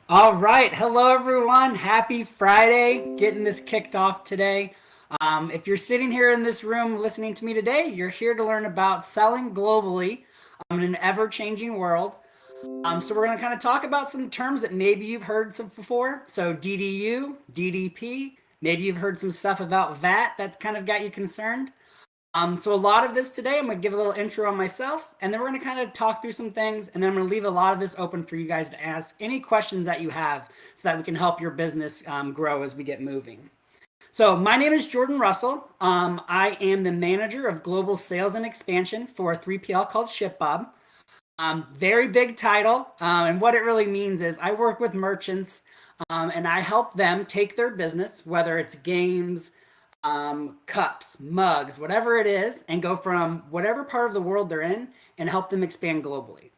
All right. Hello, everyone. Happy Friday. Getting this kicked off today. If you're sitting here in this room listening to me today, you're here to learn about selling globally in an ever changing world. So, we're going to kind of talk about some terms that maybe you've heard some before. So, DDU, DDP. Maybe you've heard some stuff about VAT that's kind of got you concerned. So a lot of this today, I'm going to give a little intro on myself, and then we're going to kind of talk through some things, and then I'm going to leave a lot of this open for you guys to ask any questions that you have so that we can help your business grow as we get moving. So my name is Jordan Russell. I am the manager of global sales and expansion for a 3PL called ShipBob. Very big title, and what it really means is I work with merchants and I help them take their business, whether it's games, cups, mugs, whatever it is, and go from whatever part of the world they're in and help them expand globally.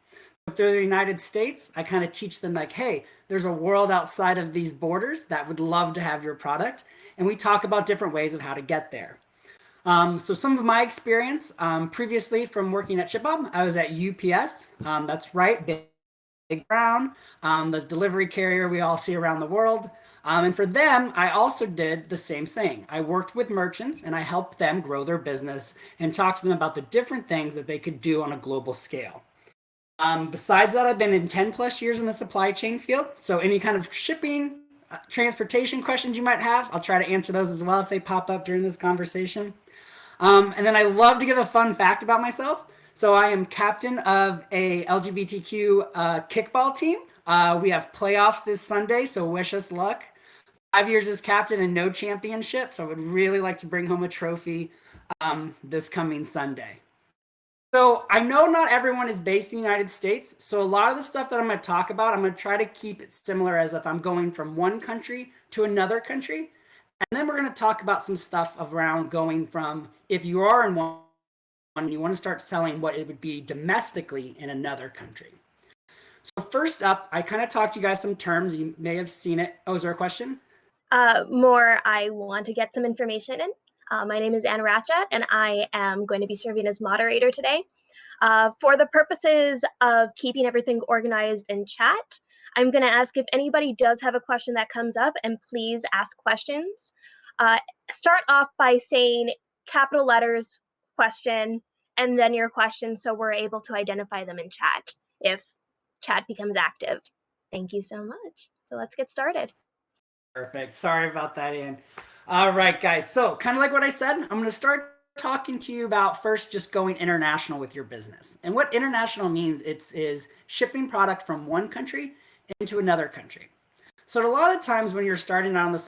If they're the United States, I kind of teach them like, hey, there's a world outside of these borders that would love to have your product. And we talk about different ways of how to get there. So some of my experience previously from working at ShipBob, I was at UPS. That's right, Big Brown, the delivery carrier we all see around the world. And for them, I also did the same thing. I worked with merchants and I helped them grow their business and talk to them about the different things that they could do on a global scale. Besides that, I've been in 10 plus years in the supply chain field. So any kind of shipping, transportation questions you might have, I'll try to answer those as well if they pop up during this conversation. And then I love to give a fun fact about myself. So I am captain of a LGBTQ kickball team. We have playoffs this Sunday, so wish us luck. 5 years as captain and no championship, so I would really like to bring home a trophy this coming Sunday. So I know not everyone is based in the United States, so a lot of the stuff that I'm going to talk about, I'm going to try to keep it similar as if I'm going from one country to another country. And then we're going to talk about some stuff around going from if you are in one and you want to start selling what it would be domestically in another country. So first up, I kind of talked to you guys some terms. You may have seen it. Oh, is there a question? More, I want to get some information in. My name is Ratchat, and I am going to be serving as moderator today. For the purposes of keeping everything organized in chat, I'm going to ask if anybody does have a question that comes up, and please ask questions. Start off by saying capital letters, question, and then your question so we're able to identify them in chat if chat becomes active. Thank you so much. So let's get started. Perfect. Sorry about that, Ian. All right, guys. So, kind of like what I said, I'm going to start talking to you about first just going international with your business. And what international means is shipping product from one country into another country. So, a lot of times when you're starting out on the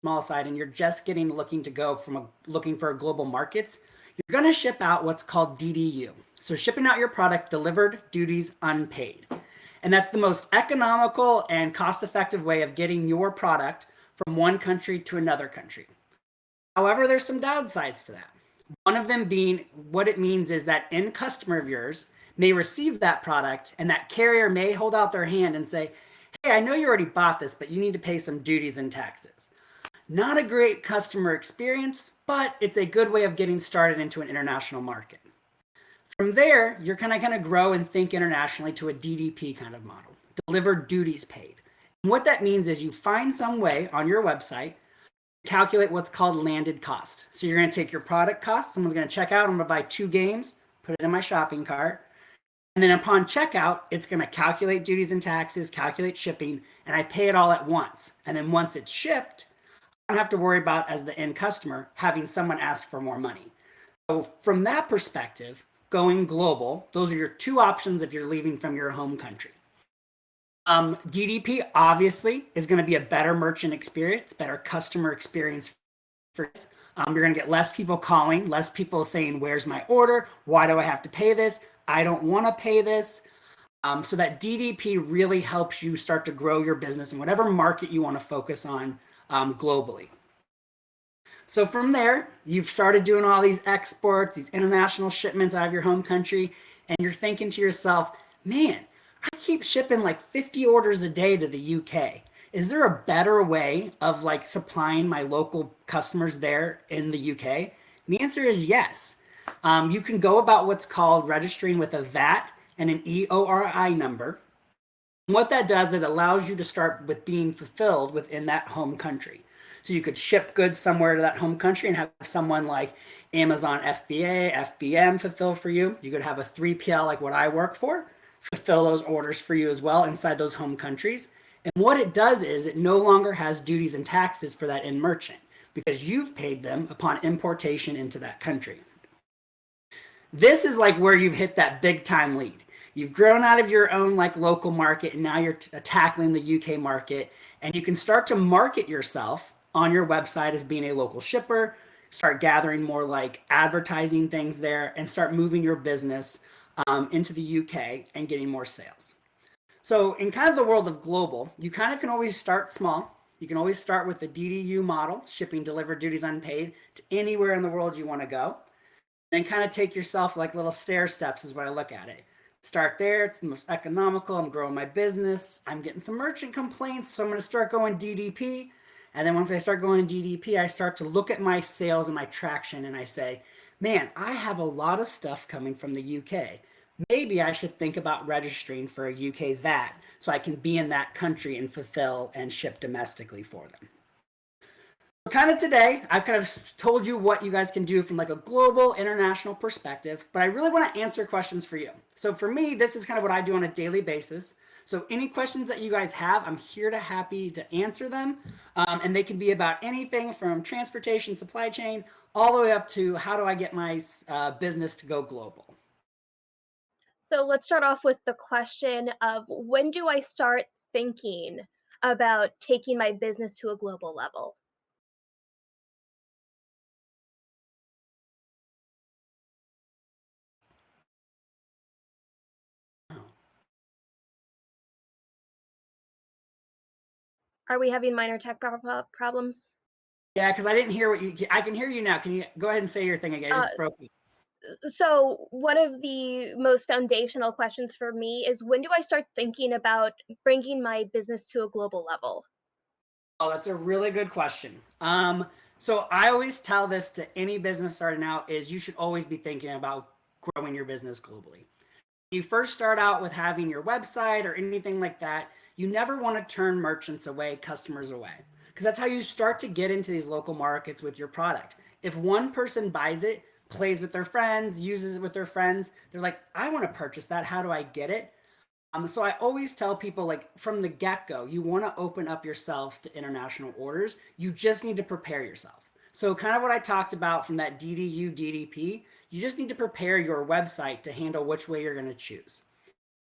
small side and you're just looking to go from looking for global markets, you're going to ship out what's called DDU. So, shipping out your product delivered, duties unpaid. And that's the most economical and cost effective way of getting your product from one country to another country. However, there's some downsides to that. One of them being what it means is that end customer of yours may receive that product and that carrier may hold out their hand and say, hey, I know you already bought this, but you need to pay some duties and taxes. Not a great customer experience, but it's a good way of getting started into an international market. From there, you're kind of grow and think internationally to a DDP kind of model, delivered duties paid. And what that means is you find some way on your website to calculate what's called landed cost. So you're going to take your product cost, someone's going to check out, I'm going to buy 2 games, put it in my shopping cart, and then upon checkout, it's going to calculate duties and taxes, calculate shipping, and I pay it all at once. And then once it's shipped, I don't have to worry about, as the end customer, having someone ask for more money. So from that perspective, going global, those are your 2 options if you're leaving from your home country. DDP obviously is going to be a better merchant experience, better customer experience. You're going to get less people calling, less people saying, where's my order? Why do I have to pay this? I don't want to pay this. So that DDP really helps you start to grow your business in whatever market you want to focus on globally. So from there, you've started doing all these exports, these international shipments out of your home country, and you're thinking to yourself, man, I keep shipping like 50 orders a day to the UK. Is there a better way of like supplying my local customers there in the UK? And the answer is yes. You can go about what's called registering with a VAT and an EORI number. What that does, it allows you to start with being fulfilled within that home country. So you could ship goods somewhere to that home country and have someone like Amazon FBA, FBM fulfill for you. You could have a 3PL like what I work for, fulfill those orders for you as well inside those home countries. And what it does is it no longer has duties and taxes for that end merchant because you've paid them upon importation into that country. This is like where you've hit that big time lead. You've grown out of your own like local market and now you're tackling the UK market, and you can start to market yourself on your website as being a local shipper, start gathering more like advertising things there, and start moving your business into the UK and getting more sales. So in kind of the world of global, you kind of can always start small. You can always start with the DDU model, shipping, delivered, duties unpaid, to anywhere in the world you want to go. Then kind of take yourself like little stair steps is what I look at it. Start there, it's the most economical. I'm growing my business. I'm getting some merchant complaints, so I'm going to start going DDP. And then once I start going DDP, I start to look at my sales and my traction and I say, man, I have a lot of stuff coming from the UK. Maybe I should think about registering for a UK VAT so I can be in that country and fulfill and ship domestically for them. Kind of today, I've kind of told you what you guys can do from like a global, international perspective, but I really want to answer questions for you. So for me, this is kind of what I do on a daily basis. So any questions that you guys have, I'm here to happy to answer them. And they can be about anything from transportation, supply chain, all the way up to how do I get my business to go global. So let's start off with the question of when do I start thinking about taking my business to a global level? Are we having minor tech problems? Yeah, because I didn't hear what I can hear you now. Can you go ahead and say your thing again? It Uh, just broke it. so one of the most foundational questions for me is when do I start thinking about bringing my business to a global level? Oh, that's a really good question. So I always tell this to any business starting out is you should always be thinking about growing your business globally. You first start out with having your website or anything like that, you never want to turn merchants away, customers away, because that's how you start to get into these local markets with your product. If one person buys it, plays with their friends, uses it with their friends, they're like, I want to purchase that. How do I get it? So I always tell people like from the get-go, you want to open up yourselves to international orders. You just need to prepare yourself. So kind of what I talked about from that DDU, DDP, you just need to prepare your website to handle which way you're going to choose.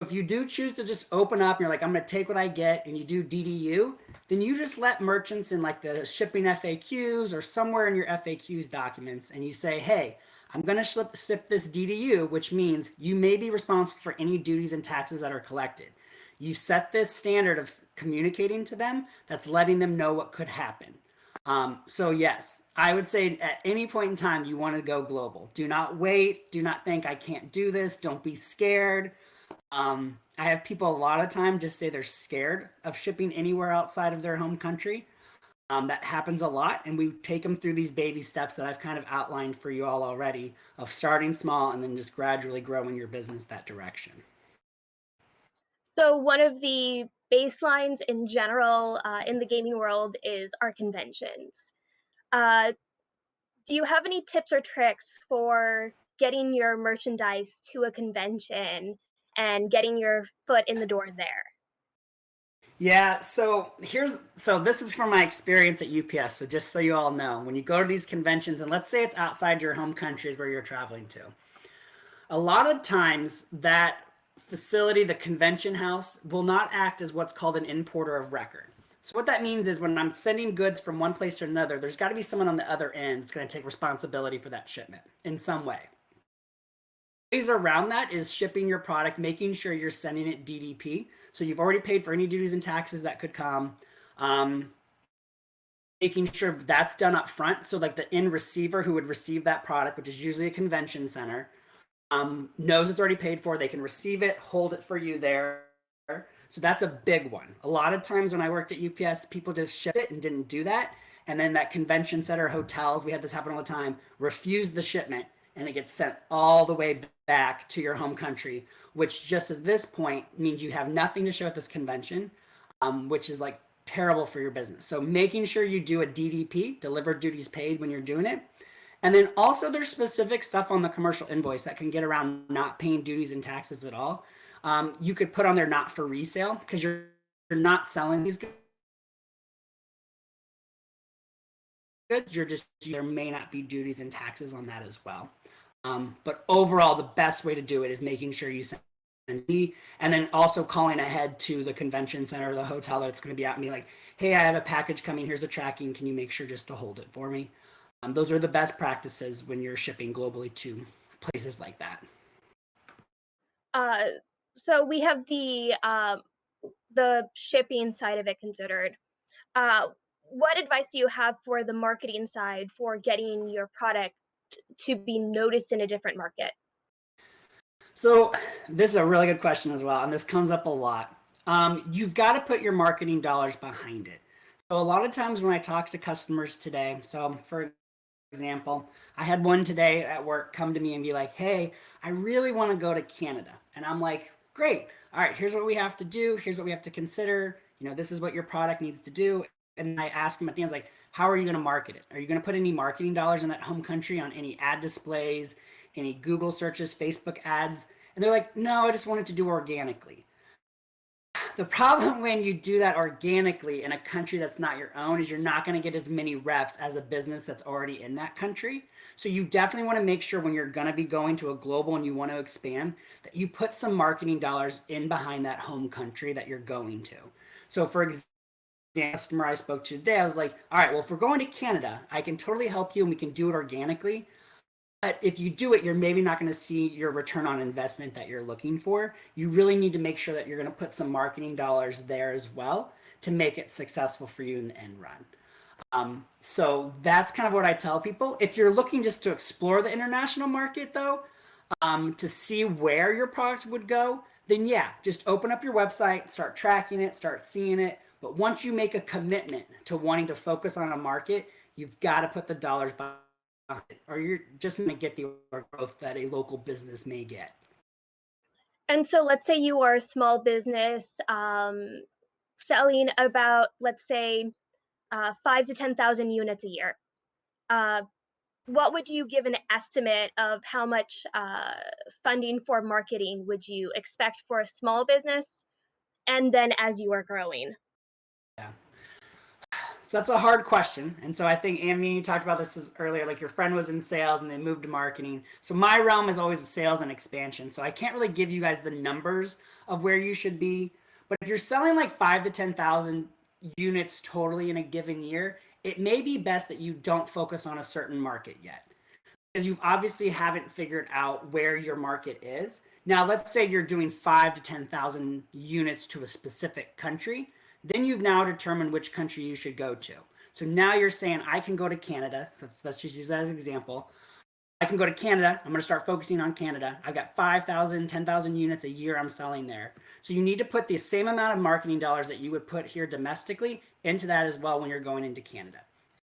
If you do choose to just open up and you're like, I'm going to take what I get and you do DDU, then you just let merchants in like the shipping FAQs or somewhere in your FAQs documents and you say, hey, I'm going to ship this DDU, which means you may be responsible for any duties and taxes that are collected. You set this standard of communicating to them that's letting them know what could happen. So yes, I would say at any point in time, you want to go global. Do not wait. Do not think I can't do this. Don't be scared. I have people a lot of time just say they're scared of shipping anywhere outside of their home country. That happens a lot, and we take them through these baby steps that I've kind of outlined for you all already of starting small and then just gradually growing your business that direction. So one of the baselines in general in the gaming world is our conventions. Uh, do you have any tips or tricks for getting your merchandise to a convention and getting your foot in the door there? Yeah, so this is from my experience at UPS. So just so you all know, when you go to these conventions, and let's say it's outside your home countries where you're traveling to, a lot of times that facility, the convention house, will not act as what's called an importer of record. So what that means is when I'm sending goods from one place to another, there's got to be someone on the other end that's going to take responsibility for that shipment in some way. Ways around that is shipping your product, making sure you're sending it DDP. So you've already paid for any duties and taxes that could come. Making sure that's done up front. So like the end receiver who would receive that product, which is usually a convention center, knows it's already paid for. They can receive it, hold it for you there. So that's a big one. A lot of times when I worked at UPS, people just shipped it and didn't do that. And then that convention center hotels, we had this happen all the time, refused the shipment and it gets sent all the way back to your home country, which just at this point means you have nothing to show at this convention, which is like terrible for your business. So making sure you do a DDP, delivered duties paid, when you're doing it. And then also there's specific stuff on the commercial invoice that can get around not paying duties and taxes at all. You could put on there not for resale because you're not selling these goods. There may not be duties and taxes on that as well. But overall, the best way to do it is making sure you send me, and then also calling ahead to the convention center or the hotel that's going to be at, and be like, hey, I have a package coming. Here's the tracking. Can you make sure just to hold it for me? Those are the best practices when you're shipping globally to places like that. So we have the shipping side of it considered. What advice do you have for the marketing side for getting your product to be noticed in a different market? So this is a really good question as well, and this comes up a lot. You've got to put your marketing dollars behind it. So a lot of times when I talk to customers today, so for example, I had one today at work come to me and be like, hey, I really want to go to Canada. And I'm like, great. All right, here's what we have to do. Here's what we have to consider. This is what your product needs to do. And I ask them at the end, like, how are you going to market it? Are you going to put any marketing dollars in that home country on any ad displays, any Google searches, Facebook ads? And they're like, no, I just wanted to do organically. The problem when you do that organically in a country that's not your own is you're not going to get as many reps as a business that's already in that country. So you definitely want to make sure when you're going to be going to a global and you want to expand that you put some marketing dollars in behind that home country that you're going to. So for example, the customer I spoke to today, I was like, all right, well, if we're going to Canada, I can totally help you and we can do it organically. But if you do it, you're maybe not going to see your return on investment that you're looking for. You really need to make sure that you're going to put some marketing dollars there as well to make it successful for you in the end run. So that's kind of what I tell people. If you're looking just to explore the international market, though, to see where your product would go, then yeah, just open up your website, start tracking it, start seeing it. But once you make a commitment to wanting to focus on a market, you've got to put the dollars behind it, or you're just going to get the growth that a local business may get. And so let's say you are a small business selling about, let's say, 5 to 10,000 units a year. What would you give an estimate of how much funding for marketing would you expect for a small business, and then as you are growing? Yeah. So that's a hard question. And so I think, Amy, you talked about this earlier, like your friend was in sales and they moved to marketing. So my realm is always sales and expansion. So I can't really give you guys the numbers of where you should be. But if you're selling like 5 to 10,000 units totally in a given year, it may be best that you don't focus on a certain market yet, because you obviously haven't figured out where your market is. Now, let's say you're doing 5 to 10,000 units to a specific country. Then you've now determined which country you should go to. So now you're saying, I can go to Canada. Let's just use that as an example. I can go to Canada. I'm going to start focusing on Canada. I've got 5,000, 10,000 units a year I'm selling there. So you need to put the same amount of marketing dollars that you would put here domestically into that as well when you're going into Canada.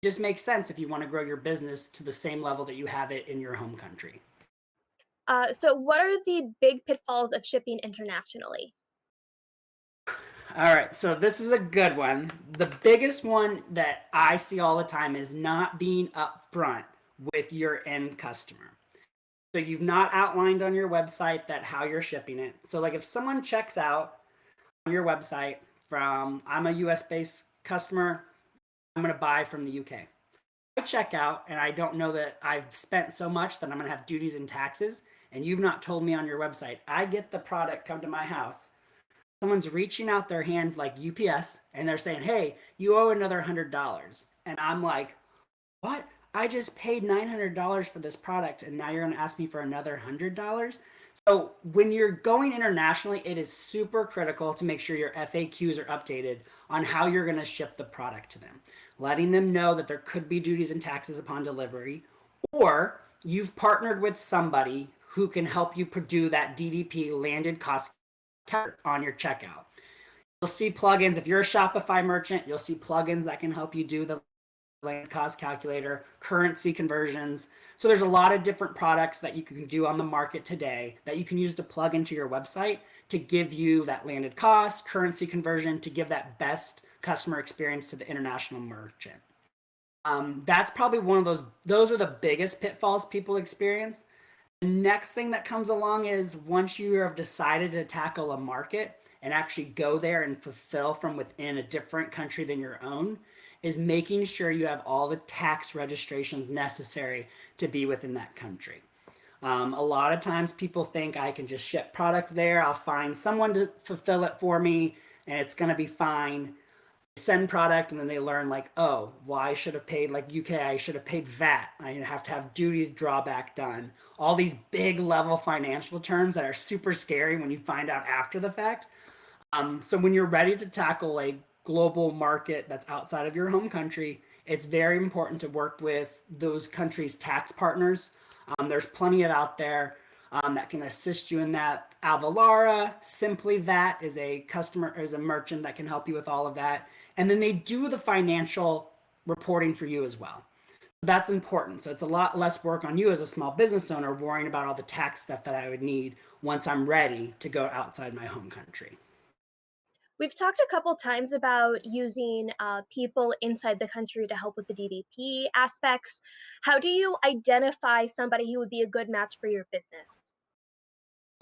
It just makes sense if you want to grow your business to the same level that you have it in your home country. So what are the big pitfalls of shipping internationally? All right, so this is a good one. The biggest one that I see all the time is not being upfront with your end customer. So you've not outlined on your website that how you're shipping it. So like if someone checks out on your website from, I'm a US based customer, I'm going to buy from the UK. I check out and I don't know that I've spent so much that I'm going to have duties and taxes, and you've not told me on your website. I get the product come to my house. Someone's reaching out their hand like UPS and they're saying, hey, you owe another $100. And I'm like, what? I just paid $900 for this product and now you're going to ask me for another $100? So when you're going internationally, it is super critical to make sure your FAQs are updated on how you're going to ship the product to them, letting them know that there could be duties and taxes upon delivery, or you've partnered with somebody who can help you do that DDP, landed cost on your checkout. You'll see plugins. If you're a Shopify merchant, you'll see plugins that can help you do the land cost calculator, currency conversions. So there's a lot of different products that you can do on the market today that you can use to plug into your website to give you that landed cost, currency conversion, to give that best customer experience to the international merchant. That's probably one of those are the biggest pitfalls people experience. The next thing that comes along is once you have decided to tackle a market and actually go there and fulfill from within a different country than your own, is making sure you have all the tax registrations necessary to be within that country. A lot of times people think I can just ship product there, I'll find someone to fulfill it for me, and it's going to be fine. Send product, and then they learn like, oh, well, I should have paid, like UK, I should have paid VAT. I have to have duties drawback done. All these big level financial terms that are super scary when you find out after the fact. So when you're ready to tackle a global market that's outside of your home country, it's very important to work with those countries' tax partners. There's plenty of out there that can assist you in that. Avalara, Simply That is a merchant that can help you with all of that. And then they do the financial reporting for you as well. That's important. So it's a lot less work on you as a small business owner worrying about all the tax stuff that I would need once I'm ready to go outside my home country. We've talked a couple times about using people inside the country to help with the DDP aspects. How do you identify somebody who would be a good match for your business?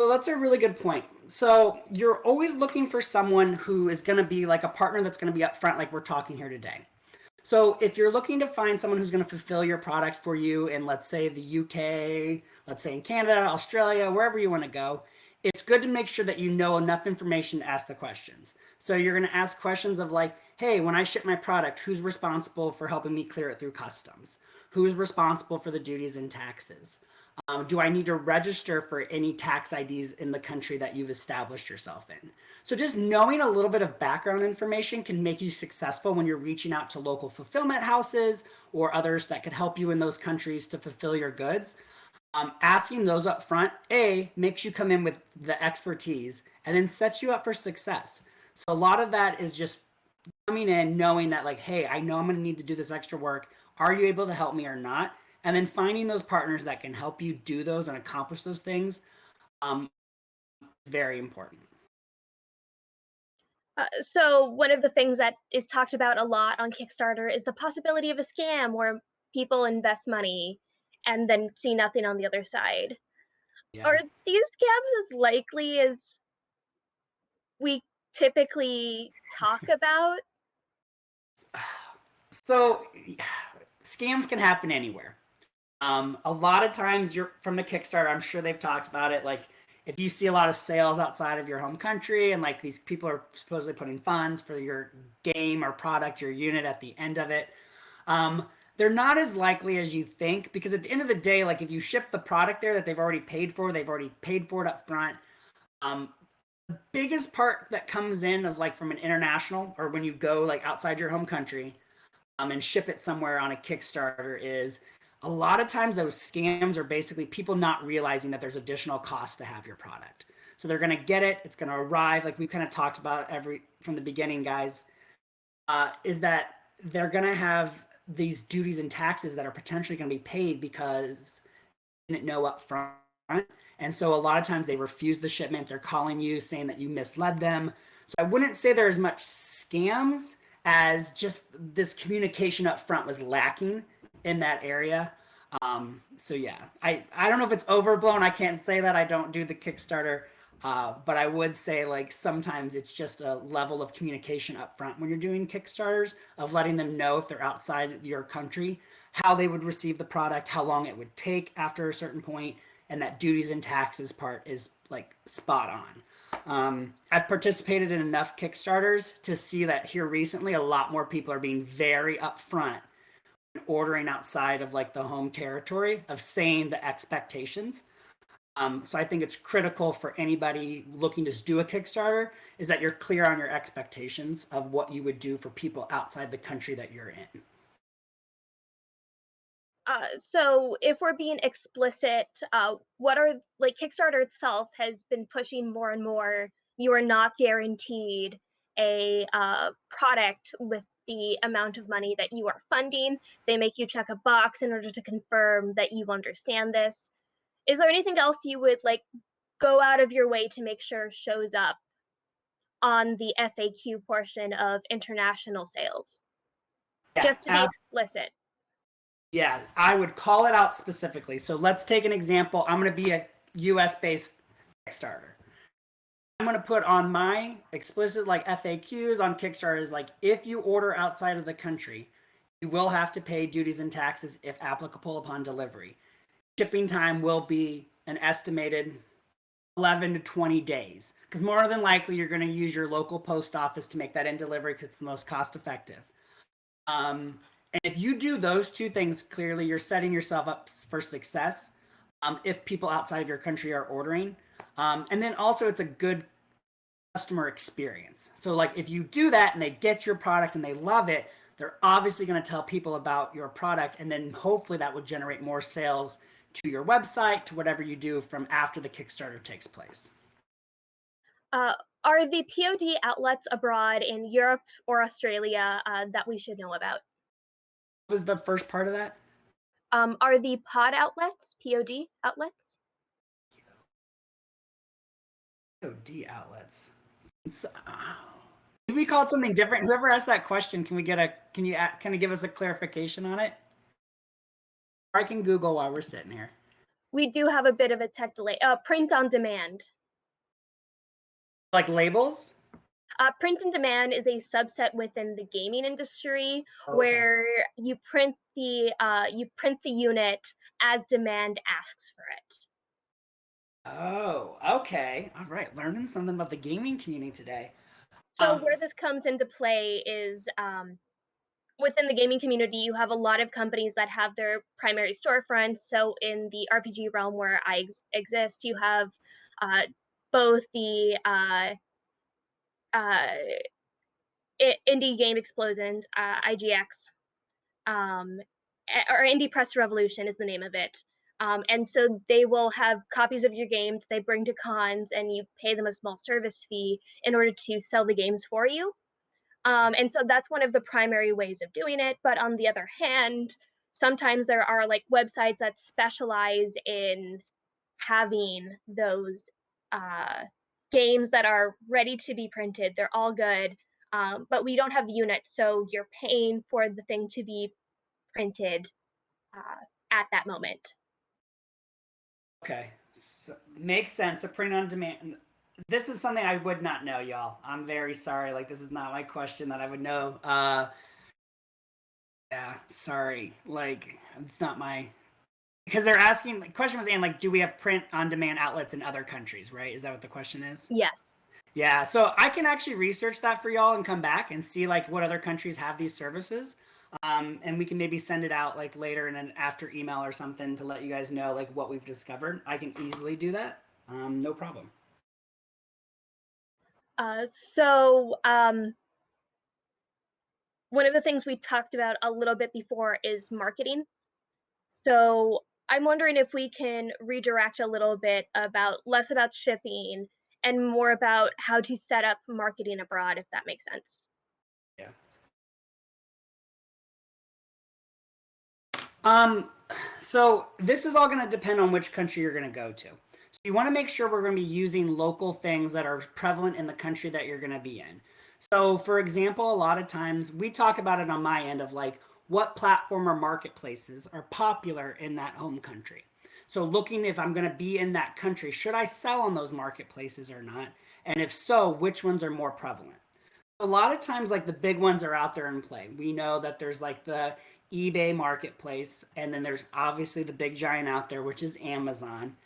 So that's a really good point. So you're always looking for someone who is going to be like a partner that's going to be upfront, like we're talking here today. So if you're looking to find someone who's going to fulfill your product for you in, let's say, the UK, let's say in Canada, Australia, wherever you want to go, it's good to make sure that you know enough information to ask the questions. So you're going to ask questions of like, hey, when I ship my product, who's responsible for helping me clear it through customs? Who's responsible for the duties and taxes? Do I need to register for any tax IDs in the country that you've established yourself in? So just knowing a little bit of background information can make you successful when you're reaching out to local fulfillment houses or others that could help you in those countries to fulfill your goods. Asking those up front, makes you come in with the expertise and then sets you up for success. So a lot of that is just coming in knowing that like, hey, I know I'm going to need to do this extra work. Are you able to help me or not? And then finding those partners that can help you do those and accomplish those things, very important. So one of the things that is talked about a lot on Kickstarter is the possibility of a scam where people invest money and then see nothing on the other side. Yeah. Are these scams as likely as we typically talk about? So scams can happen anywhere. A lot of times you're from the Kickstarter, I'm sure they've talked about it. Like if you see a lot of sales outside of your home country and like these people are supposedly putting funds for your game or product, your unit at the end of it, they're not as likely as you think because at the end of the day, like if you ship the product there that they've already paid for it up front. The biggest part that comes in of like from an international or when you go like outside your home country and ship it somewhere on a Kickstarter is a lot of times those scams are basically people not realizing that there's additional cost to have your product. So they're going to get it, it's going to arrive, like we kind of talked about every from the beginning, guys, is that they're going to have these duties and taxes that are potentially going to be paid because they didn't know up front. And so a lot of times they refuse the shipment. They're calling you saying that you misled them. So I wouldn't say there as much scams as just this communication up front was lacking in that area. So yeah, I don't know if it's overblown. I can't say that. I don't do the Kickstarter. But I would say like sometimes it's just a level of communication up front when you're doing Kickstarters of letting them know if they're outside your country, how they would receive the product, how long it would take after a certain point, and that duties and taxes part is like spot on. I've participated in enough Kickstarters to see that here recently a lot more people are being very upfront ordering outside of like the home territory of saying the expectations. So I think it's critical for anybody looking to do a Kickstarter is that you're clear on your expectations of what you would do for people outside the country that you're in. So if we're being explicit, what are like Kickstarter itself has been pushing more and more. You are not guaranteed a product with the amount of money that you are funding. They make you check a box in order to confirm that you understand this. Is there anything else you would like go out of your way to make sure shows up on the FAQ portion of international sales? Yeah, Just to be explicit. yeah, I would call it out specifically. So let's take an example. I'm going to be a US based Kickstarter. I'm going to put on my explicit like FAQs on Kickstarter is like, if you order outside of the country, you will have to pay duties and taxes if applicable upon delivery. Shipping time will be an estimated 11 to 20 days, because more than likely you're going to use your local post office to make that in delivery because it's the most cost effective. And if you do those two things clearly, you're setting yourself up for success if people outside of your country are ordering. And then also it's a good customer experience. So like if you do that and they get your product and they love it, they're obviously going to tell people about your product, and then hopefully that would generate more sales to your website, to whatever you do from after the Kickstarter takes place. Are the POD outlets abroad in Europe or Australia that we should know about? What was the first part of that? Are the POD outlets? POD outlets. Did we call it something different? Whoever asked that question, can you kind of give us a clarification on it? Or I can Google while we're sitting here. We do have a bit of a tech delay. Print on demand. Like labels? Print on demand is a subset within the gaming industry where you print the unit as demand asks for it. Oh, okay. All right. Learning something about the gaming community today. So where this comes into play is within the gaming community, you have a lot of companies that have their primary storefronts. So in the RPG realm where I exist, you have both the Indie Game Explosions, IGX, or Indie Press Revolution is the name of it. And so they will have copies of your games they bring to cons, and you pay them a small service fee in order to sell the games for you. And so that's one of the primary ways of doing it. But on the other hand, sometimes there are like websites that specialize in having those games that are ready to be printed. They're all good, but we don't have the unit, so you're paying for the thing to be printed at that moment. Okay, so, makes sense. A print on demand. This is something I would not know, y'all. I'm very sorry. Like, this is not my question that I would know. Yeah, sorry. Like, it's not my, because they're asking, the question was saying, like, do we have print on demand outlets in other countries, right? Is that what the question is? Yes. Yeah, so I can actually research that for y'all and come back and see like what other countries have these services. And we can maybe send it out like later in an after email or something to let you guys know like what we've discovered. I can easily do that. No problem. One of the things we talked about a little bit before is marketing. So I'm wondering if we can redirect a little bit about less about shipping and more about how to set up marketing abroad, if that makes sense. Yeah. So this is all going to depend on which country you're going to go to. So you want to make sure we're going to be using local things that are prevalent in the country that you're going to be in. So for example, a lot of times we talk about it on my end of like what platform or marketplaces are popular in that home country. So looking if I'm going to be in that country, should I sell on those marketplaces or not? And if so, which ones are more prevalent? A lot of times like the big ones are out there in play. We know that there's like the eBay marketplace, and then there's obviously the big giant out there, which is Amazon.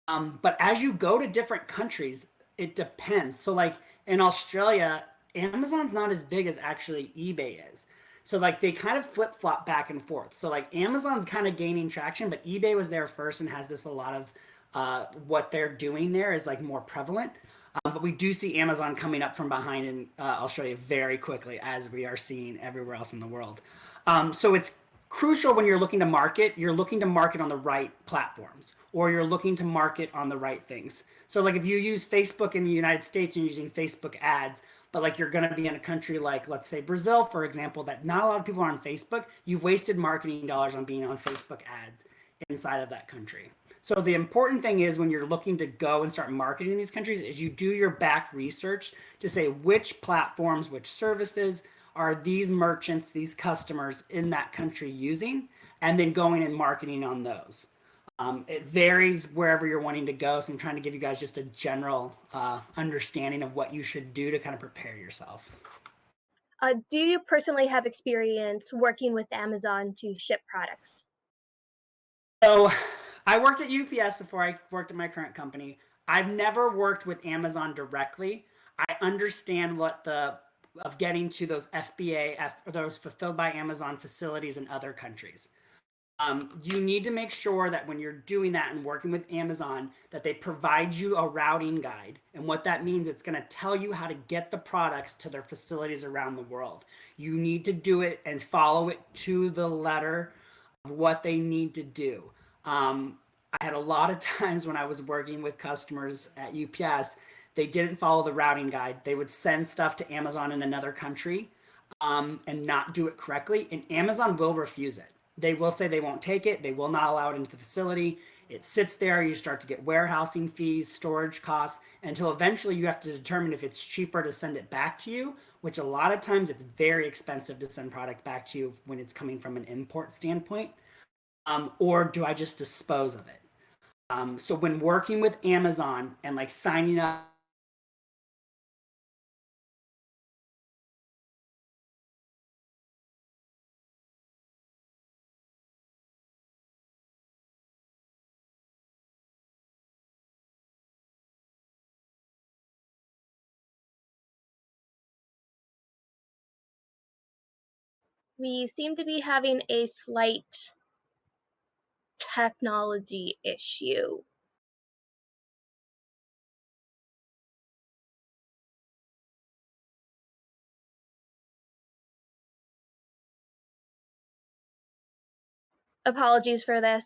But as you go to different countries, it depends. So like in Australia, Amazon's not as big as actually eBay is. So like they kind of flip flop back and forth. So like Amazon's kind of gaining traction, but eBay was there first and has this a lot of what they're doing there is like more prevalent. But we do see Amazon coming up from behind in Australia very quickly, as we are seeing everywhere else in the world. So it's crucial when you're looking to market. You're looking to market on the right platforms, or you're looking to market on the right things. So like if you use Facebook in the United States and you're using Facebook ads, but like you're going to be in a country like, let's say Brazil, for example, that not a lot of people are on Facebook, you've wasted marketing dollars on being on Facebook ads inside of that country. So the important thing is when you're looking to go and start marketing in these countries is you do your back research to say which platforms, which services are these merchants, these customers in that country using, and then going and marketing on those. It varies wherever you're wanting to go, so I'm trying to give you guys just a general understanding of what you should do to kind of prepare yourself. Do you personally have experience working with Amazon to ship products? So I worked at UPS before I worked at my current company. I've never worked with Amazon directly. I understand what the of getting to those FBA, those fulfilled by Amazon facilities in other countries. You need to make sure that when you're doing that and working with Amazon, that they provide you a routing guide. And what that means, it's going to tell you how to get the products to their facilities around the world. You need to do it and follow it to the letter of what they need to do. I had a lot of times when I was working with customers at UPS, they didn't follow the routing guide. They would send stuff to Amazon in another country and not do it correctly, and Amazon will refuse it. They will say they won't take it. They will not allow it into the facility. It sits there. You start to get warehousing fees, storage costs, until eventually you have to determine if it's cheaper to send it back to you, which a lot of times it's very expensive to send product back to you when it's coming from an import standpoint, or do I just dispose of it? So when working with Amazon and like signing up, We seem to be having a slight technology issue. Apologies for this.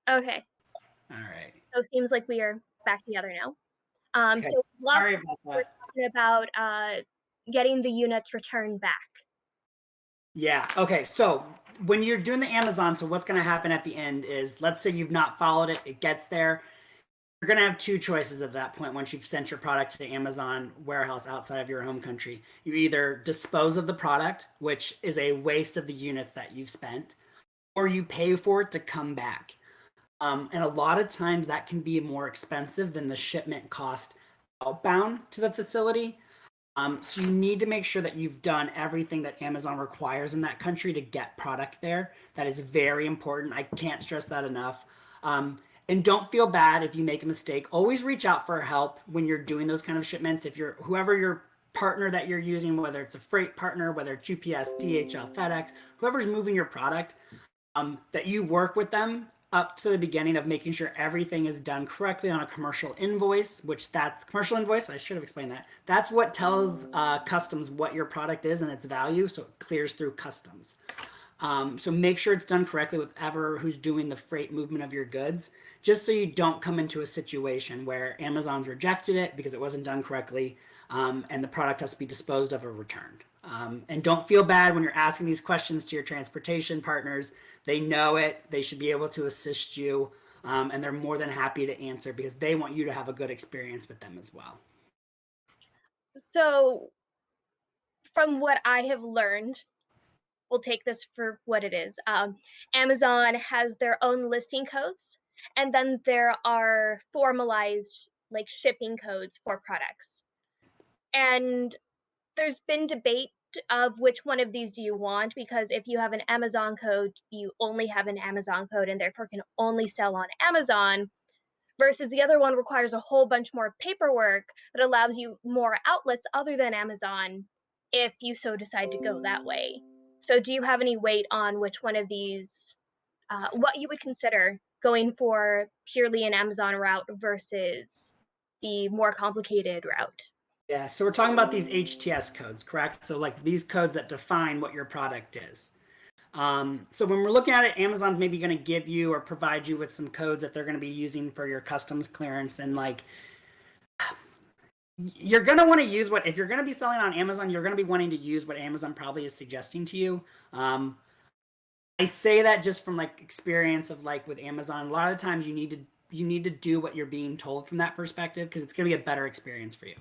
Okay, all right. so it seems like we are back together now. Okay, So last sorry time about we were that. talking about getting the units returned back. Yeah. Okay. So when you're doing the Amazon, so what's going to happen at the end is, let's say you've not followed it, it gets there. You're going to have two choices at that point once you've sent your product to the Amazon warehouse outside of your home country. You either dispose of the product, which is a waste of the units that you've spent, or you pay for it to come back. And a lot of times that can be more expensive than the shipment cost outbound to the facility. So you need to make sure that you've done everything that Amazon requires in that country to get product there. That is very important. I can't stress that enough. And don't feel bad if you make a mistake. Always reach out for help when you're doing those kind of shipments. If you're whoever your partner that you're using, whether it's a freight partner, whether it's UPS, DHL, FedEx, whoever's moving your product, that you work with them up to the beginning of making sure everything is done correctly on a commercial invoice, which that's commercial invoice. I should have explained that. That's what tells customs what your product is and its value, so it clears through customs. So make sure it's done correctly with ever who's doing the freight movement of your goods, just so you don't come into a situation where Amazon's rejected it because it wasn't done correctly, and the product has to be disposed of or returned. And don't feel bad when you're asking these questions to your transportation partners. They know it. They should be able to assist you, and they're more than happy to answer because they want you to have a good experience with them as well. So from what I have learned, we'll take this for what it is. Amazon has their own listing codes, and then there are formalized like shipping codes for products. And there's been debate of which one of these do you want, because if you have an Amazon code, you only have an Amazon code and therefore can only sell on Amazon, versus the other one requires a whole bunch more paperwork that allows you more outlets other than Amazon if you so decide to go that way. So do you have any weight on which one of these, what you would consider going for purely an Amazon route versus the more complicated route? Yeah, so we're talking about these HTS codes, correct? So like these codes that define what your product is. So when we're looking at it, Amazon's maybe going to give you or provide you with some codes that they're going to be using for your customs clearance. And like, you're going to want to use what, if you're going to be selling on Amazon, you're going to be wanting to use what Amazon probably is suggesting to you. I say that just from like experience of like with Amazon, a lot of times you need to do what you're being told from that perspective, because it's going to be a better experience for you.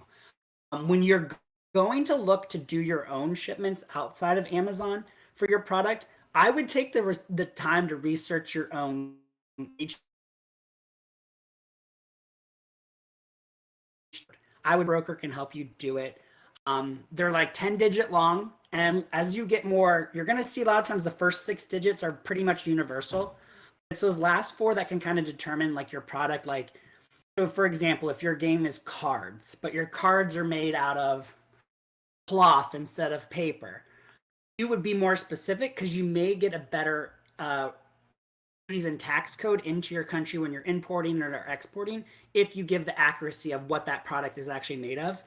When you're going to look to do your own shipments outside of Amazon for your product, I would take the time to research your own. I would broker can help you do it. They're like 10-digit long, and as you get more, you're going to see a lot of times the first 6 digits are pretty much universal. It's those last 4 that can kind of determine like your product. Like, so for example, if your game is cards, but your cards are made out of cloth instead of paper, you would be more specific because you may get a better and tax code into your country when you're importing or exporting if you give the accuracy of what that product is actually made of.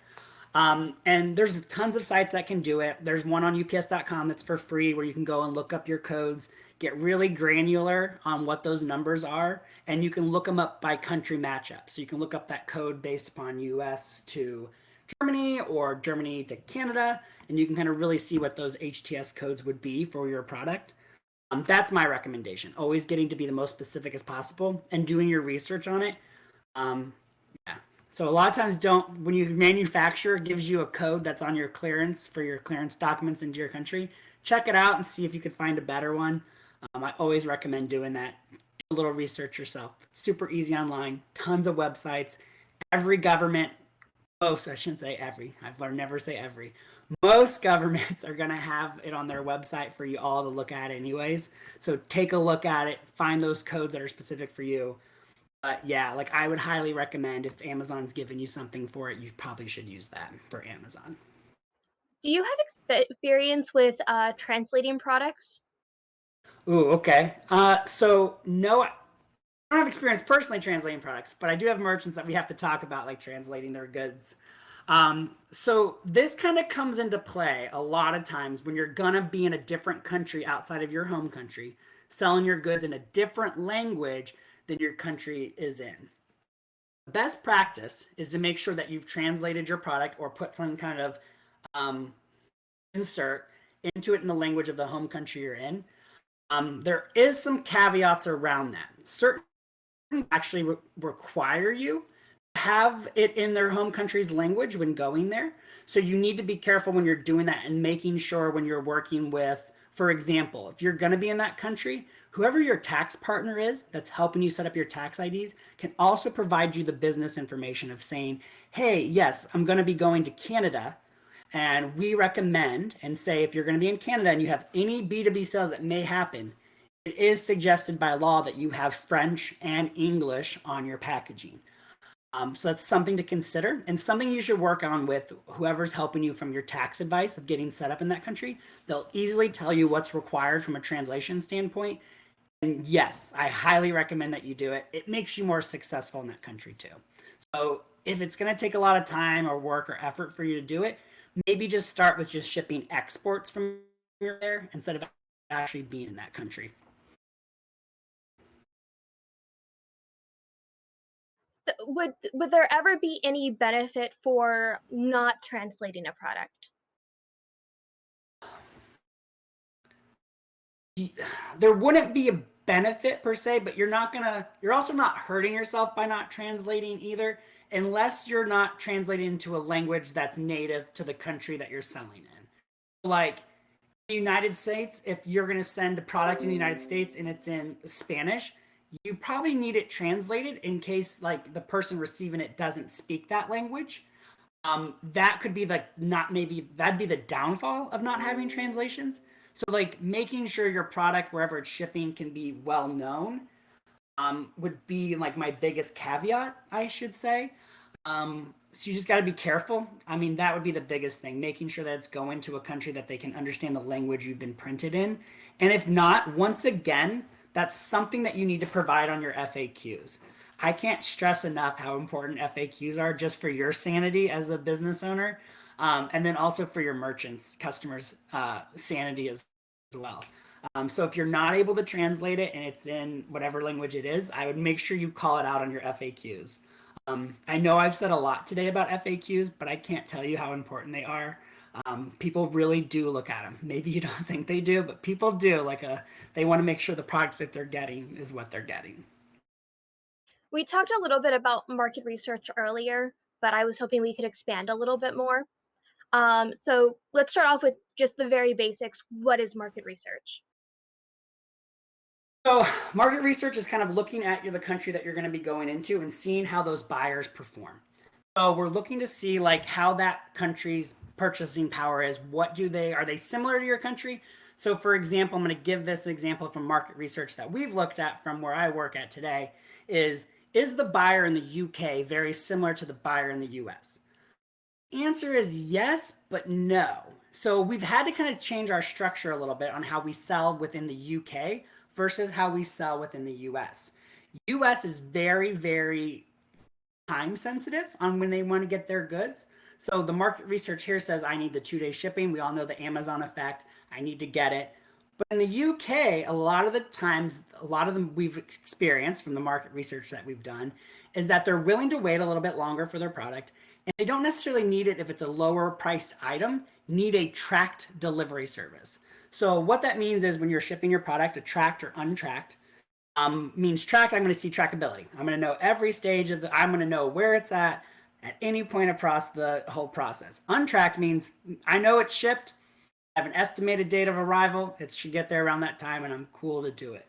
And there's tons of sites that can do it. There's one on ups.com that's for free where you can go and look up your codes, get really granular on what those numbers are, and you can look them up by country matchup. So you can look up that code based upon US to Germany or Germany to Canada, and you can kind of really see what those HTS codes would be for your product. That's my recommendation. Always getting to be the most specific as possible and doing your research on it. Yeah. So a lot of times when you manufacture, it gives you a code that's on your clearance for your clearance documents into your country. Check it out and see if you could find a better one. I always recommend doing that. Do a little research yourself. Super easy online. Tons of websites. Every government, most, I shouldn't say every. I've learned never say every. Most governments are going to have it on their website for you all to look at anyways. So take a look at it, find those codes that are specific for you. But yeah, like I would highly recommend if Amazon's giving you something for it, you probably should use that for Amazon. Do you have experience with translating products? Ooh, okay. So no, I don't have experience personally translating products, but I do have merchants that we have to talk about like translating their goods. So this kind of comes into play a lot of times when you're gonna be in a different country outside of your home country, selling your goods in a different language than your country is in. The best practice is to make sure that you've translated your product or put some kind of insert into it in the language of the home country you're in. There is some caveats around that. Certain actually require you to have it in their home country's language when going there. So you need to be careful when you're doing that and making sure when you're working with, for example, if you're going to be in that country, whoever your tax partner is that's helping you set up your tax IDs can also provide you the business information of saying, hey, yes, I'm going to be going to Canada. And we recommend and say if you're going to be in Canada and you have any B2B sales that may happen, it is suggested by law that you have French and English on your packaging. So that's something to consider and something you should work on with whoever's helping you from your tax advice of getting set up in that country. They'll easily tell you what's required from a translation standpoint. And yes, I highly recommend that you do it. It makes you more successful in that country too. So if it's going to take a lot of time or work or effort for you to do it, maybe just start with just shipping exports from there instead of actually being in that country. So would there ever be any benefit for not translating a product? There wouldn't be a benefit per se, but you're also not hurting yourself by not translating either, unless you're not translating into a language that's native to the country that you're selling in. Like the United States, if you're going to send a product in the United States and it's in Spanish, you probably need it translated in case like the person receiving it doesn't speak that language. That could be like not maybe that'd be the downfall of not having translations. So like making sure your product wherever it's shipping can be well known would be like my biggest caveat, I should say. So you just got to be careful. I mean, that would be the biggest thing, making sure that it's going to a country that they can understand the language you've been printed in. And if not, once again, that's something that you need to provide on your FAQs. I can't stress enough how important FAQs are just for your sanity as a business owner, and then also for your merchants, customers' sanity as well. So if you're not able to translate it and it's in whatever language it is, I would make sure you call it out on your FAQs. I know I've said a lot today about FAQs, but I can't tell you how important they are. People really do look at them. Maybe you don't think they do, but people do. They want to make sure the product that they're getting is what they're getting. We talked a little bit about market research earlier, but I was hoping we could expand a little bit more. So let's start off with just the very basics. What is market research? So market research is kind of looking at the country that you're going to be going into and seeing how those buyers perform. So we're looking to see like how that country's purchasing power is. Are they similar to your country? So for example, I'm going to give this example from market research that we've looked at from where I work at today is the buyer in the UK very similar to the buyer in the US? Answer is yes, but no. So we've had to kind of change our structure a little bit on how we sell within the UK versus how we sell within the US. US is very, very time sensitive on when they want to get their goods. So the market research here says I need the 2-day shipping. We all know the Amazon effect. I need to get it. But in the UK, a lot of the times, a lot of them we've experienced from the market research that we've done is that they're willing to wait a little bit longer for their product. And they don't necessarily need it if it's a lower priced item, need a tracked delivery service. So what that means is when you're shipping your product, a tracked or untracked, means tracked, I'm going to see trackability. I'm going to know every stage I'm going to know where it's at any point across the whole process. Untracked means I know it's shipped, I have an estimated date of arrival, it should get there around that time, and I'm cool to do it.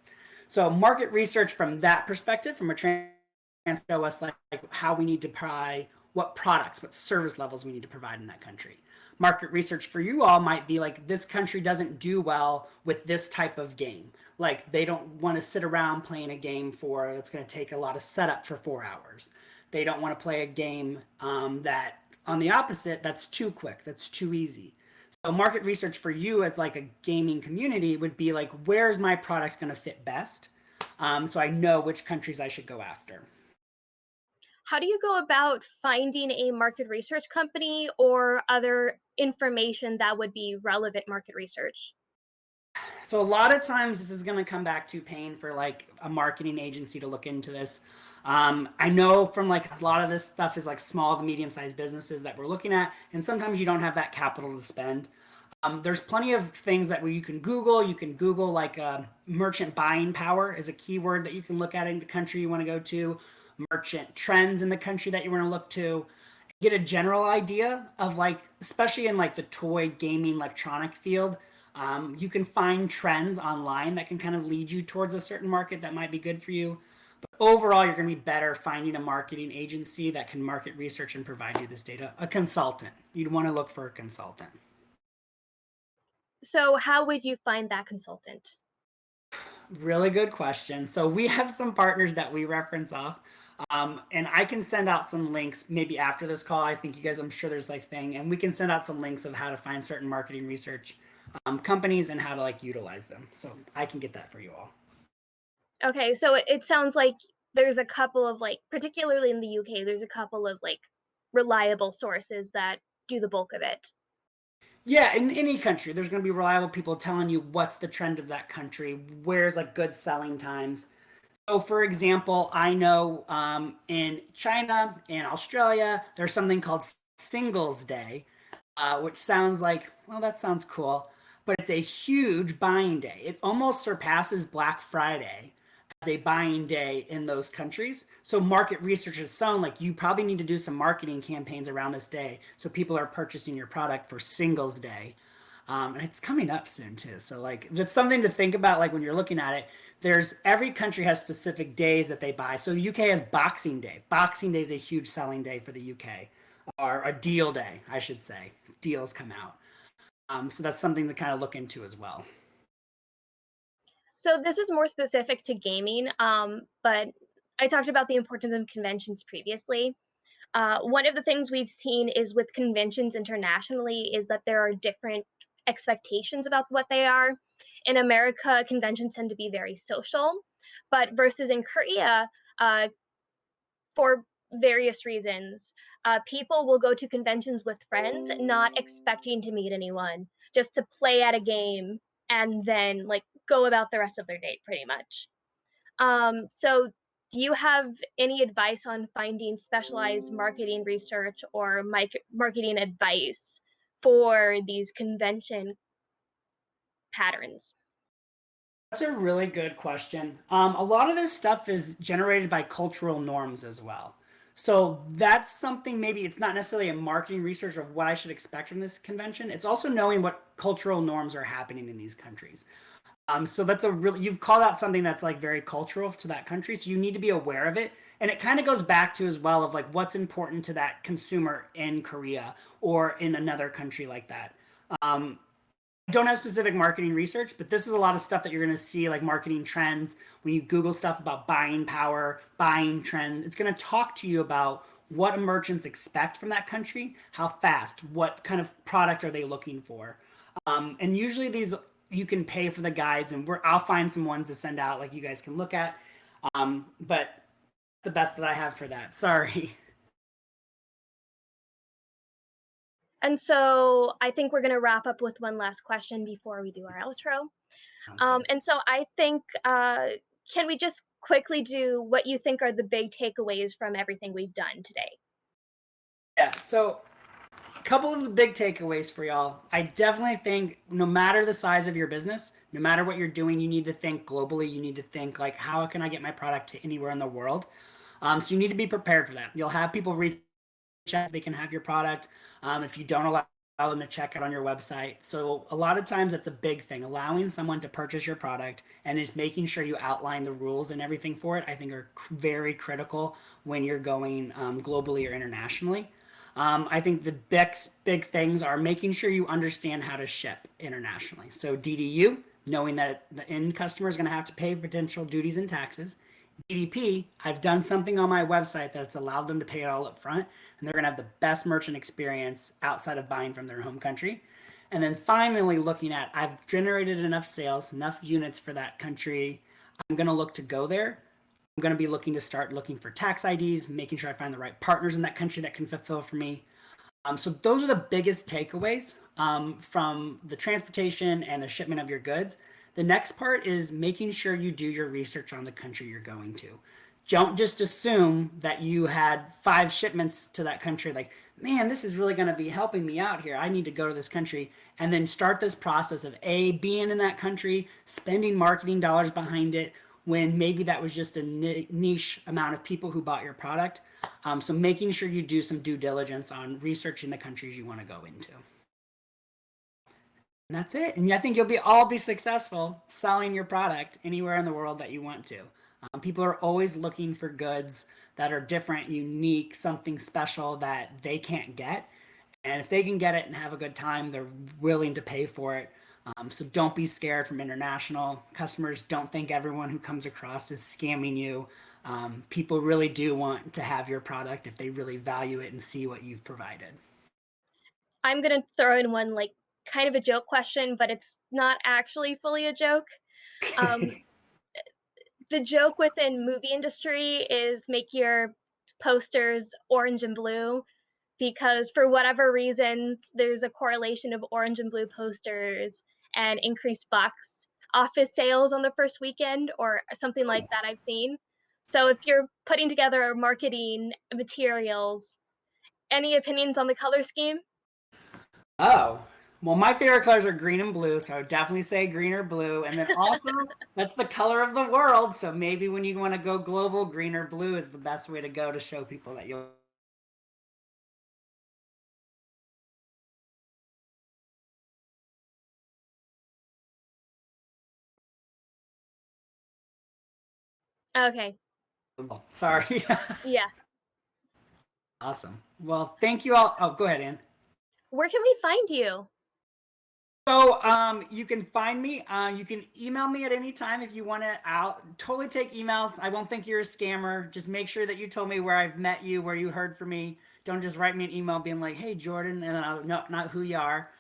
So market research from that perspective, from a show us like how we need to pry, what products, what service levels we need to provide in that country. Market research for you all might be like this country doesn't do well with this type of game. Like they don't want to sit around playing a game that's going to take a lot of setup for 4 hours. They don't want to play a game that on the opposite, that's too quick, that's too easy. So market research for you as like a gaming community would be like, where's my product going to fit best? So I know which countries I should go after. How do you go about finding a market research company or other information that would be relevant market research? So a lot of times this is going to come back to paying for like a marketing agency to look into this. I know from like a lot of this stuff is like small to medium sized businesses that we're looking at, and sometimes you don't have that capital to spend. There's plenty of things that you can Google. You can Google like merchant buying power is a keyword that you can look at in the country you want to go to, merchant trends in the country that you want to look to, get a general idea of like, especially in like the toy gaming electronic field. You can find trends online that can kind of lead you towards a certain market that might be good for you. But overall, you're going to be better finding a marketing agency that can market research and provide you this data. A consultant. You'd want to look for a consultant. So, how would you find that consultant? Really good question. So we have some partners that we reference off. And I can send out some links maybe after this call. I think you guys, I'm sure there's like thing, and we can send out some links of how to find certain marketing research companies and how to like utilize them. So I can get that for you all. Okay, so it sounds like there's a couple of like, particularly in the UK, there's a couple of like reliable sources that do the bulk of it. Yeah, in any country, there's going to be reliable people telling you what's the trend of that country, where's like good selling times. So, for example, I know in China and Australia, there's something called Singles Day, which sounds like, well, that sounds cool, but it's a huge buying day. It almost surpasses Black Friday as a buying day in those countries. So market research has shown like you probably need to do some marketing campaigns around this day so people are purchasing your product for Singles Day. And it's coming up soon too. So like that's something to think about like when you're looking at it. There's every country has specific days that they buy. So UK has Boxing Day. Boxing Day is a huge selling day for the UK. or a deal day, I should say. Deals come out. So that's something to kind of look into as well. So this is more specific to gaming, but I talked about the importance of conventions previously. One of the things we've seen is with conventions internationally is that there are different expectations about what they are. In America, conventions tend to be very social, but versus in Korea, uh, for various reasons, people will go to conventions with friends, not expecting to meet anyone, just to play at a game and then like go about the rest of their day, pretty much. So do you have any advice on finding specialized marketing research or marketing advice for these convention patterns? That's a really good question. A lot of this stuff is generated by cultural norms as well. So that's something, maybe it's not necessarily a marketing research of what I should expect from this convention. It's also knowing what cultural norms are happening in these countries. So that's a really, you've called out something that's like very cultural to that country. So you need to be aware of it. And it kind of goes back to as well of like what's important to that consumer in Korea or in another country like that. Um, I don't have specific marketing research, but this is a lot of stuff that you're going to see, like marketing trends. When you Google stuff about buying power, buying trends, it's going to talk to you about what merchants expect from that country, how fast, what kind of product are they looking for. And usually these you can pay for the guides, and I'll find some ones to send out, like you guys can look at. But the best that I have for that. Sorry. And so I think we're going to wrap up with one last question before we do our outro. Sounds good. And so I think, can we just quickly do what you think are the big takeaways from everything we've done today? Yeah. So a couple of the big takeaways for y'all. I definitely think no matter the size of your business, no matter what you're doing, you need to think globally. You need to think like, how can I get my product to anywhere in the world? So you need to be prepared for that. You'll have people reach out if they can have your product. If you don't allow them to check it on your website. So a lot of times that's a big thing. Allowing someone to purchase your product and just making sure you outline the rules and everything for it, I think are very critical when you're going globally or internationally. I think the big things are making sure you understand how to ship internationally. So DDU, knowing that the end customer is going to have to pay potential duties and taxes. DDP, I've done something on my website that's allowed them to pay it all up front, and they're going to have the best merchant experience outside of buying from their home country. And then finally, looking at I've generated enough sales, enough units for that country. I'm going to look to go there. I'm going to be looking to start looking for tax IDs, making sure I find the right partners in that country that can fulfill for me. So those are the biggest takeaways from the transportation and the shipment of your goods. The next part is making sure you do your research on the country you're going to. Don't just assume that you had 5 shipments to that country, like, man, this is really going to be helping me out here. I need to go to this country. And then start this process of being in that country, spending marketing dollars behind it, when maybe that was just a niche amount of people who bought your product. So making sure you do some due diligence on researching the countries you want to go into. And that's it. And I think you'll all be successful selling your product anywhere in the world that you want to. People are always looking for goods that are different, unique, something special that they can't get. And if they can get it and have a good time, they're willing to pay for it. So don't be scared from international customers. Don't think everyone who comes across is scamming you. People really do want to have your product if they really value it and see what you've provided. I'm going to throw in one like kind of a joke question, but it's not actually fully a joke. Um, the joke within movie industry is make your posters orange and blue because for whatever reasons there's a correlation of orange and blue posters and increased box office sales on the first weekend or something like that I've seen. So if you're putting together marketing materials, any opinions on the color scheme? Oh, well, my favorite colors are green and blue, so I would definitely say green or blue. And then also, that's the color of the world. So maybe when you want to go global, green or blue is the best way to go to show people that you'll. Okay. Sorry. Yeah. Awesome. Well, thank you all. Oh, go ahead, Ann. Where can we find you? So you can find me. You can email me at any time if you want to. I'll totally take emails. I won't think you're a scammer. Just make sure that you told me where I've met you, where you heard from me. Don't just write me an email being like, "Hey, Jordan," and I'll no, not who you are.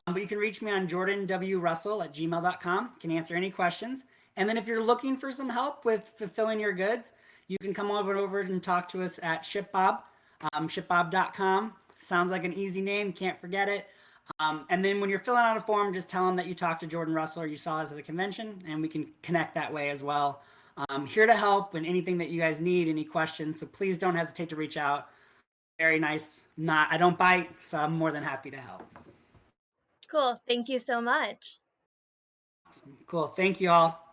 But you can reach me on jordanwrussell@gmail.com. Can answer any questions. And then if you're looking for some help with fulfilling your goods, you can come over and talk to us at ShipBob, shipbob.com. Sounds like an easy name. Can't forget it. And then when you're filling out a form, just tell them that you talked to Jordan Russell or you saw us at the convention, and we can connect that way as well. Here to help and anything that you guys need, any questions. So please don't hesitate to reach out. Very nice. I don't bite, so I'm more than happy to help. Cool. Thank you so much. Awesome. Cool. Thank you all.